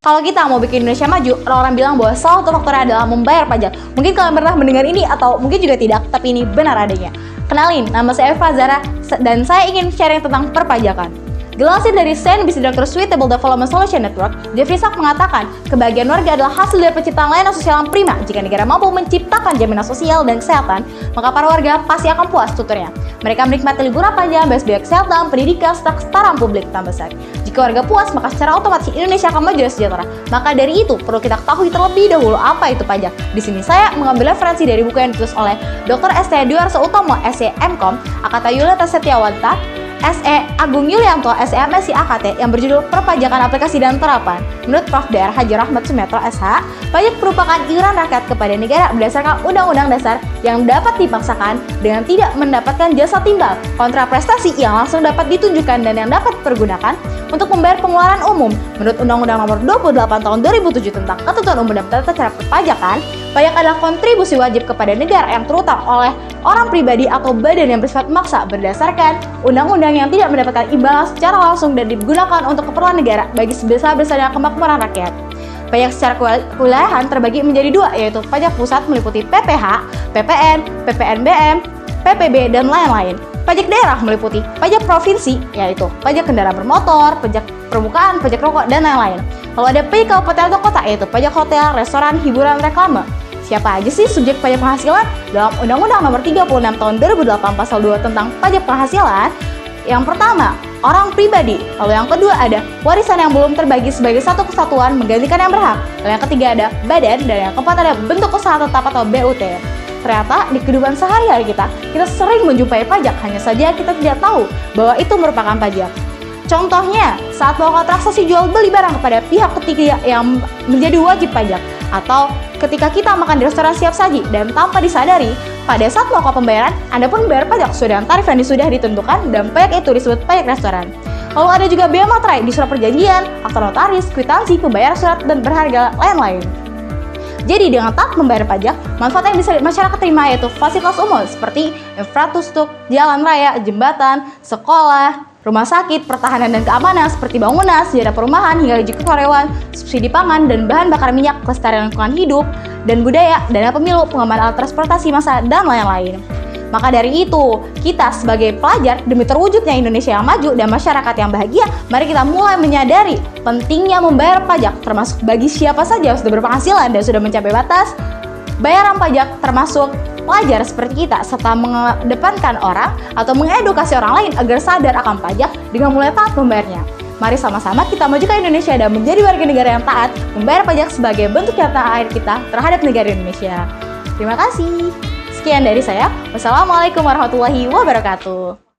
Kalau kita mau bikin Indonesia maju, orang-orang bilang bahwa salah satu faktornya adalah membayar pajak. Mungkin kalian pernah mendengar ini atau mungkin juga tidak, tapi ini benar adanya. Kenalin, nama saya Eva Zara dan saya ingin sharing tentang perpajakan. Dilansir dari CNBC Director Sustainable Development Solution Network, Jeffrey Sachs mengatakan, kebahagiaan warga adalah hasil dari penciptaan layanan sosial yang prima. Jika negara mampu menciptakan jaminan sosial dan kesehatan, maka para warga pasti akan puas tuturnya. Mereka menikmati liburan panjang, bebas biaya kesehatan, pendidikan, serta kesetaraan publik tambah besar. Jika warga puas, maka secara otomatis Indonesia akan maju dan sejahtera. Maka dari itu, perlu kita ketahui terlebih dahulu apa itu pajak. Di sini saya mengambil referensi dari buku yang ditulis oleh Dr. St. Dwi-Arso Utomo, SE MKom, Akata Yuleta Setiawanta, SE Agung Yulianto, SE MSc AKT yang berjudul Perpajakan Aplikasi dan Terapan. Menurut Prof. Dr. Haji Rahmat Sumetro, SH, pajak merupakan iuran rakyat kepada negara berdasarkan Undang-Undang Dasar yang dapat dipaksakan dengan tidak mendapatkan jasa timbal, kontra prestasi yang langsung dapat ditunjukkan dan yang dapat dipergunakan untuk membayar pengeluaran umum. Menurut Undang-Undang Nomor 28 Tahun 2007 tentang Ketentuan Umum dan Tata Cara Perpajakan, pajak adalah kontribusi wajib kepada negara yang terutang oleh orang pribadi atau badan yang bersifat maksa berdasarkan undang-undang yang tidak mendapatkan imbalan secara langsung dan digunakan untuk keperluan negara bagi sebesar-besarnya kemakmuran rakyat. Pajak secara kewilayahan terbagi menjadi dua, yaitu pajak pusat meliputi PPH, PPN, PPNBM, PPB, dan lain-lain. Pajak daerah meliputi pajak provinsi, yaitu pajak kendaraan bermotor, pajak permukaan, pajak rokok, dan lain-lain. Lalu ada pajak kabupaten atau kota, yaitu pajak hotel, restoran, hiburan, reklame. Siapa aja sih subjek pajak penghasilan? Dalam Undang-Undang Nomor 36 Tahun 2008 Pasal 2 tentang pajak penghasilan, yang pertama, orang pribadi. Lalu yang kedua ada warisan yang belum terbagi sebagai satu kesatuan menggantikan yang berhak. Lalu yang ketiga ada badan, dan yang keempat ada bentuk usaha tetap atau BUT. Ternyata di kehidupan sehari-hari kita sering menjumpai pajak, hanya saja kita tidak tahu bahwa itu merupakan pajak. Contohnya, saat melakukan transaksi jual beli barang kepada pihak ketiga yang menjadi wajib pajak, atau ketika kita makan di restoran siap saji dan tanpa disadari, pada saat melakukan pembayaran, Anda pun membayar pajak sesuai dengan tarif yang sudah ditentukan dan pajak itu disebut pajak restoran. Lalu ada juga bea materai di surat perjanjian, akta notaris, kwitansi, pembayaran surat, dan berharga lain-lain. Jadi dengan taat membayar pajak, manfaat yang bisa masyarakat terima yaitu fasilitas umum seperti infrastruktur, jalan raya, jembatan, sekolah, rumah sakit, pertahanan dan keamanan seperti bangunan, sejarah perumahan, hingga gaji karyawan, subsidi pangan dan bahan bakar minyak, kelestarian lingkungan hidup dan budaya, dana pemilu, pengembangan alat transportasi massa, dan lain-lain. Maka dari itu, kita sebagai pelajar demi terwujudnya Indonesia yang maju dan masyarakat yang bahagia, mari kita mulai menyadari pentingnya membayar pajak, termasuk bagi siapa saja yang sudah berpenghasilan dan sudah mencapai batas bayaran pajak, termasuk pelajar seperti kita, serta mengedepankan orang atau mengedukasi orang lain agar sadar akan pajak dengan mulai taat membayarnya. Mari sama-sama kita majukan Indonesia dan menjadi warga negara yang taat membayar pajak sebagai bentuk cinta air kita terhadap negara Indonesia. Terima kasih. Sekian dari saya. Wassalamualaikum warahmatullahi wabarakatuh.